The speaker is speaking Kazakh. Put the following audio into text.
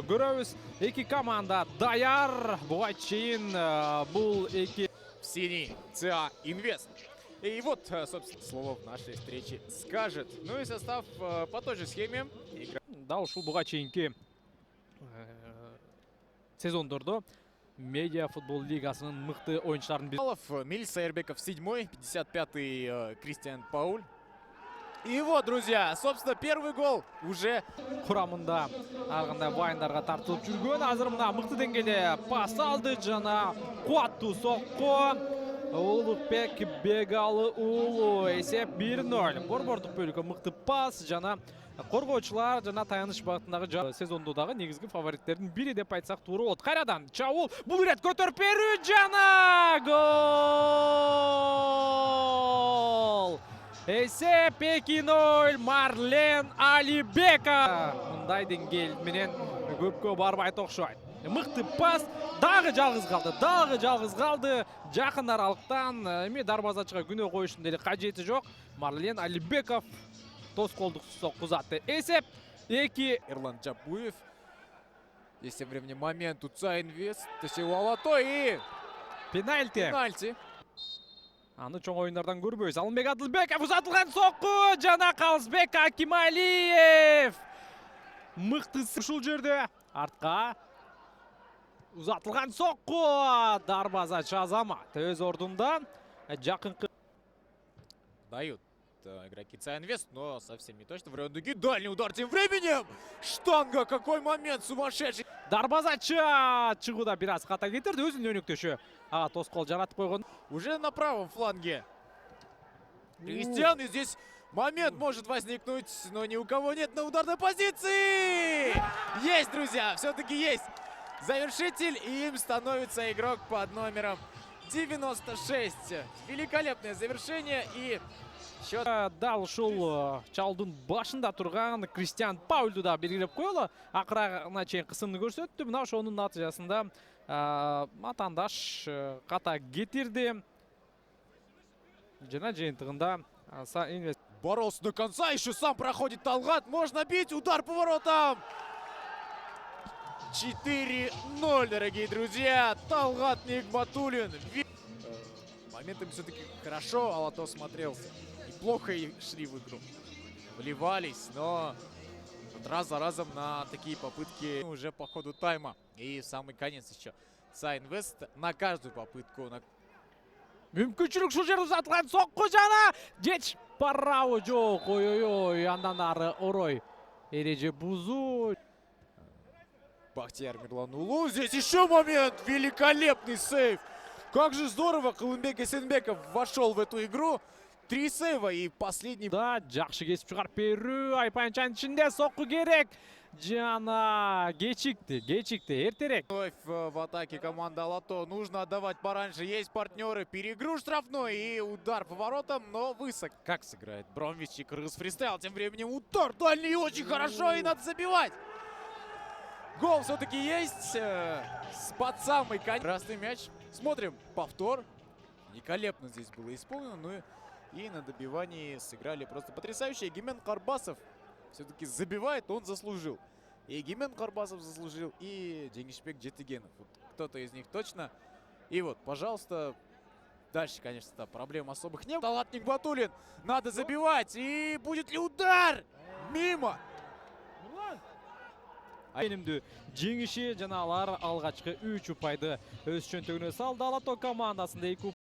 көрөбүз. Эки команда даяр. Буга чейин бул эки в синий ЦА Инвест. И вот, собственно, слово в нашей встрече скажет. Ну и состав по той же схеме. Да, ушул буга чейинки сезондордо Медиа футбол лигасынын мыкты оюнчуларын Миль Сайербеков 7-й, 55-й Кристиан Пауль. И вот, друзья, собственно, первый гол уже курамында ар кандай вайндарга тартылып жүргөн. Азыр мына мыкты деңгээлде пас алды жана кубаттуу сокко. Улукбек Бегалы уулу эсеп 1-0. Борбордук бөлүккө мыкты пас жана коргоочулар жана таяныш багытындагы сезондо дагы негизги фавориттердин бири деп айтсак туура болот. Кайрадан Чаул бул ирет көтөрүп берүү жана гол! Эсеп 2-0 Марлен Алибека. Мындай деңгээл менен көпкө барбайт окшойт. Мыкты пас, дагы жалгыз калды. Жакын аралыктан эми дарбазачыга күнөө коюштун деле кажети жок. Марлен Алибеков тоскоолдук сокку узатты. Эсеп 2. Эрлан Жабуев. Есть тем временем момент у ЦА Инвест. Алато и пенальти. Аны чоң оюндардан көрбөйбүз. Алымбек Адылбеков узатылган сокку жана Калысбек Акималиев. Мыкты ушул жерде артка узатылган сокку. Дарбазачы Азамат өз ордунда жакынкы дают игроки ЦА Инвест, но совсем не точно. В район дуги. Дальний удар тем временем. Штанга, какой момент сумасшедший. Дарбазачы чыгууда бир аз ката кетирди. Өзүнүн өнөктөшү тоскоол жаратып койгон. Уже на правом фланге. Кристиан, и здесь момент может возникнуть, но ни у кого нет на ударной позиции. Есть, друзья, все-таки есть завершитель, и им становится игрок под номером 96. Великолепное завершение и счет. Дал ушул чалдын башында турган Кристиан Паульду да белгилеп коелу. Акырына чейин кысымды көрсөттү. Мына ошонун натыйжасында атандаш ката кетирди. Жана жыйынтыгында боролся до конца, еще сам проходит Талгат. Можно бить, удар по воротам. 4-0, дорогие друзья. Талгат Нигматуллин. Моментами все-таки хорошо Алато смотрелся. Неплохо и шли в игру. Вливались, но вот раз за разом на такие попытки уже по ходу тайма. И в самый конец еще ЦА Инвест на каждую попытку. Мүмкүнчүлүк ушул жерде узатылган сокку жана жетишип барабы жок. Ой-ой-ой, андан ары орой эреже бузуу. Бахтияр Мирланулу. Здесь еще момент. Великолепный сейв. Как же здорово Кылымбек Эсенбеков вошел в эту игру. 3 сейва и последний. Да, жакшы кесип чыгарып берүү. Айпанчанын ичинде сокку керек. Жана кечикти, эртерээк. В атаке команда Алато. Нужно отдавать пораньше. Есть партнеры. Перегруз штрафной и удар по воротам, но высок. Как сыграет Бромвич и Кыргыз Фристайл. Тем временем удар дальний очень хорошо и надо забивать. Гол все-таки есть. Под самый конец. Красный мяч. Смотрим повтор. Великолепно здесь было исполнено. Ну и на добивании сыграли просто потрясающе. Егемен Карбасов все-таки забивает, он заслужил. И Егемен Карбасов заслужил, и Жеңишбек Жетигенов. Вот кто-то из них точно. И вот, пожалуйста, дальше, конечно, проблем особых нет. Талгат Нигматуллин, надо забивать. И будет ли удар? Мимо. Энимди жеңиши жана алар алгачкы 3 упайды өз чөнтөгүнө салды. Алато командасында 2